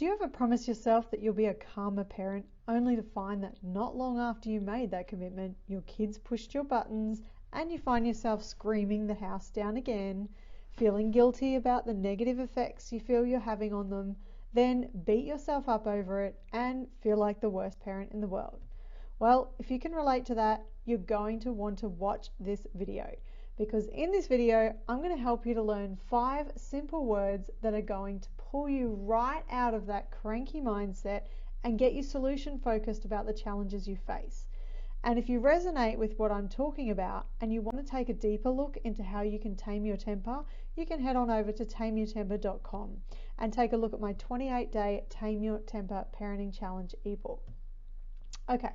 Do you ever promise yourself that you'll be a calmer parent only to find that not long after you made that commitment, your kids pushed your buttons and you find yourself screaming the house down again, feeling guilty about the negative effects you feel you're having on them, then beat yourself up over it and feel like the worst parent in the world? Well, if you can relate to that, you're going to want to watch this video, because in this video, I'm going to help you to learn 5 simple words that are going to pull you right out of that cranky mindset and get you solution focused about the challenges you face. And if you resonate with what I'm talking about and you want to take a deeper look into how you can tame your temper, you can head on over to tameyourtemper.com and take a look at my 28-day Tame Your Temper Parenting Challenge ebook. Okay,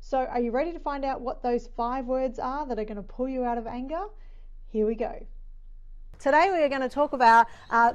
so are you ready to find out what those 5 words are that are going to pull you out of anger? Here we go. Today we are going to talk about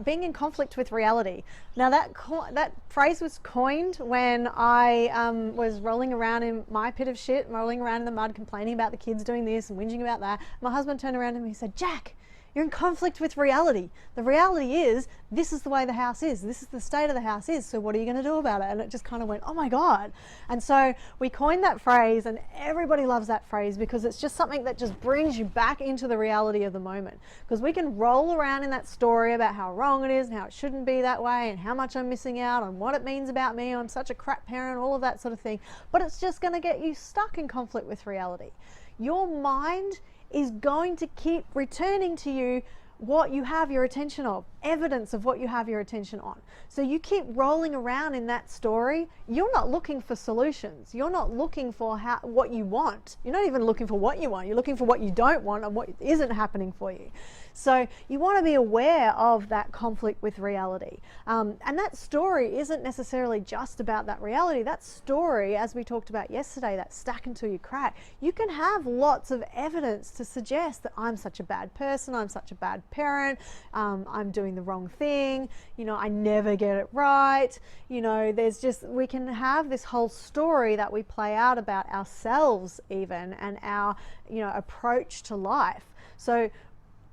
being in conflict with reality. Now that phrase was coined when I was rolling around in my pit of shit, rolling around in the mud, complaining about the kids doing this and whinging about that. My husband turned around to me and said, "Jack, you're in conflict with reality. The reality is, this is the way the house is. This is the state of the house is. So what are you going to do about it?" And it just kind of went, oh my God. And so we coined that phrase, and everybody loves that phrase because it's just something that just brings you back into the reality of the moment. Because we can roll around in that story about how wrong it is and how it shouldn't be that way and how much I'm missing out and what it means about me. I'm such a crap parent, all of that sort of thing. But it's just going to get you stuck in conflict with reality. Your mind is going to keep returning to you what you have your attention of, evidence of what you have your attention on. So you keep rolling around in that story. You're not looking for solutions. You're not looking for what you want. You're not even looking for what you want. You're looking for what you don't want and what isn't happening for you. So you want to be aware of that conflict with reality. And that story isn't necessarily just about that reality. That story, as we talked about yesterday, that stack until you crack, you can have lots of evidence to suggest that I'm such a bad person, I'm such a bad parent, I'm doing the wrong thing, I never get it right. We can have this whole story that we play out about ourselves even, and our approach to life. So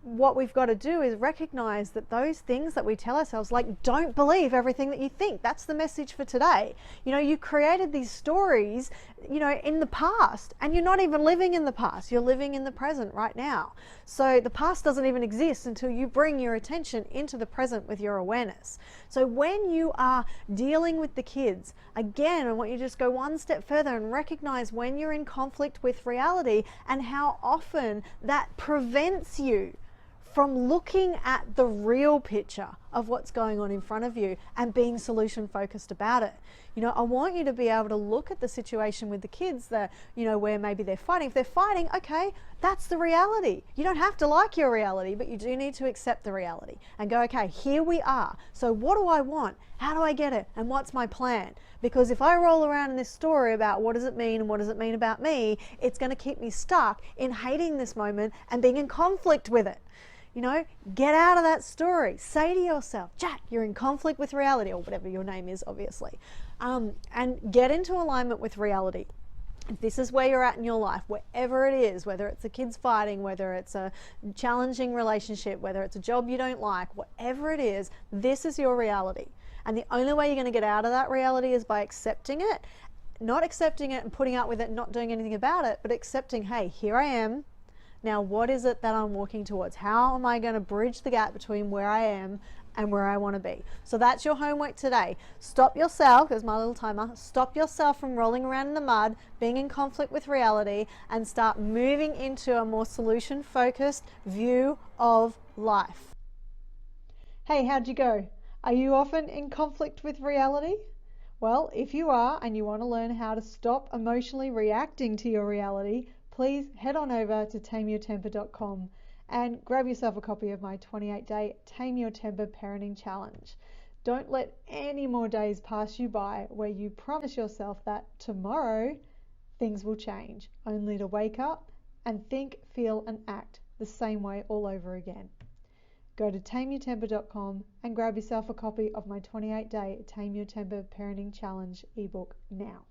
what we've got to do is recognize that those things that we tell ourselves, like, don't believe everything that you think. That's the message for today. You created these stories, in the past, and you're not even living in the past. You're living in the present right now. So the past doesn't even exist until you bring your attention into the present with your awareness. So when you are dealing with the kids, again, I want you to just go one step further and recognize when you're in conflict with reality and how often that prevents you from looking at the real picture of what's going on in front of you and being solution focused about it. I want you to be able to look at the situation with the kids that, where maybe they're fighting. If they're fighting, okay, that's the reality. You don't have to like your reality, but you do need to accept the reality and go, okay, here we are. So what do I want? How do I get it? And what's my plan? Because if I roll around in this story about what does it mean and what does it mean about me, it's going to keep me stuck in hating this moment and being in conflict with it. Get out of that story. Say to yourself, Jack, you're in conflict with reality, or whatever your name is, obviously. And get into alignment with reality. If this is where you're at in your life, wherever it is, whether it's the kids fighting, whether it's a challenging relationship, whether it's a job you don't like, whatever it is, this is your reality. And the only way you're going to get out of that reality is by accepting it. Not accepting it and putting up with it and not doing anything about it, but accepting, hey, here I am. Now, what is it that I'm walking towards? How am I going to bridge the gap between where I am and where I want to be? So that's your homework today. Stop yourself, there's my little timer, stop yourself from rolling around in the mud, being in conflict with reality, and start moving into a more solution-focused view of life. Hey, how'd you go? Are you often in conflict with reality? Well, if you are and you want to learn how to stop emotionally reacting to your reality, please head on over to tameyourtemper.com and grab yourself a copy of my 28-day Tame Your Temper Parenting Challenge. Don't let any more days pass you by where you promise yourself that tomorrow things will change, only to wake up and think, feel and act the same way all over again. Go to tameyourtemper.com and grab yourself a copy of my 28-day Tame Your Temper Parenting Challenge ebook now.